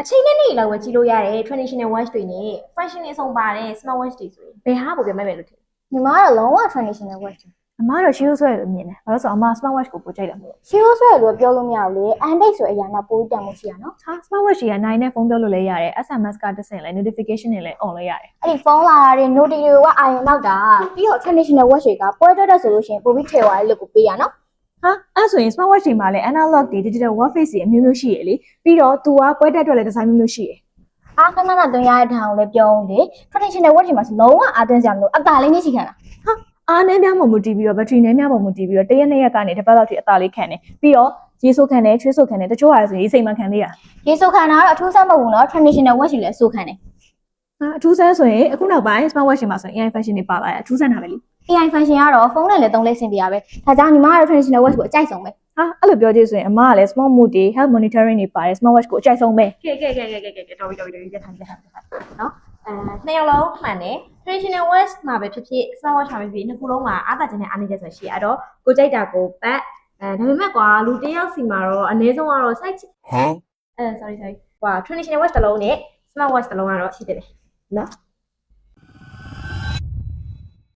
အချိန်နဲ့နေ့လောက်ပဲကြည့်လို့ရတယ် traditional watch တွေနဲ့ fashion တွေအဆုံးပါတယ် smart watch တွေဆိုရင်ဘယ်ဟာပိုပြမဲ့မယ်လို့ထင်လဲညီမကတော့လုံးဝ traditional watch အမကတော့ရှီရိုးဆွဲလို့မြင်တယ်ဘာလို့ဆိုအမ smart watch ကိုပိုကြိုက်တယ်မို့ ရှီရိုးဆွဲလို့ပြောလို့မရဘူးလေအန်ဒိတ်ဆိုအရာတော့ပိုတန်မှုရှိရနော် ဟာ smart watch ကြီးကနိုင်နဲ့ဖုန်းပြောလို့လည်းရတယ် SMS ကတစ်ဆင့်လဲ notification တွေလည်း on လုပ်ရတယ် အဲ့ဒီဖုန်းလာတာတွေ note တွေကအာရုံနောက်တာပြီးတော့ traditional watch တွေကပွဲတွက်တဲ့ဆိုလို့ရှိရင်ပိုပြီးထည့်သွားတယ်လို့ကိုပေးရနော် ဟာအဲ့ဆိုရင် smart watch တွေမှာလည်း analog တွေ digital watch face တွေအမျိုးမျိုးရှိရလေပြီးတော့ तू ကပွဲတက်အတွက်လည်းဒီဇိုင်းမျိုးမျိုးရှိရ အားခဏခဏသွင်းရတဲ့ထောင်ကိုလည်းပြောဦးလေ traditional watch တွေမှာဆိုလုံးဝအားသွင်းစရာမလိုအကာလေးနဲ့ရှိခံတာ အားနဲ့များပုံမူတည်ပြီးတော့ battery နဲ့များပုံမူတည်ပြီးတော့တရက်နှစ်ရက်ကနေတစ်ပတ်လောက်ထိအသာလေးခံတယ်ပြီးတော့ရေဆိုးခံတယ်ချွေးဆိုးခံတယ်တချို့ဟာဆိုရင်စိတ်မှန်ခံသေးတာ ရေဆိုခံတာကတော့အထူးဆန်းမဟုတ်ဘူးနော် traditional watch တွေလည်းအဆိုခံတယ် ဟာအထူးဆန်းဆိုရင်အခုနောက်ပိုင်း smart watch တွေမှာဆိုရင် AI fashion တွေပါလာတယ်အထူးဆန်းတာပဲလေ AI function ကတော့ဖုန်းနဲ့လည်းသုံးလဲဆင်ပြရပဲဒါကြောင့်ညီမကတော့ traditional watch ကိုအကြိုက်ဆုံးပဲ ဟာအဲ့လိုပြောကြည့်ဆိုရင်အမကလည်း smart mood တွေ health monitoring တွေပါတယ် smart watch ကိုအကြိုက်ဆုံးပဲ ကဲတော်ပြီရက်ထိုင်နော်နှစ်ယောက်လုံးမှန်တယ် traditional watch မှာပဲဖြစ်ဖြစ် smart watch မှာပဲဖြစ်ဖြစ်နှစ်ခုလုံးမှာအားသာခြင်းနဲ့အားနည်းချက်ဆိုရှိရတော့ကိုကြိုက်တာကိုပတ်ဒါပေမဲ့ကွာလူတစ်ယောက်စီမှာတော့အနည်းဆုံးကတော့ site ဟမ်sorry ကွာ traditional watch တစ်လုံးနဲ့ smart watch တစ်လုံးကတော့ရှိတယ်နော်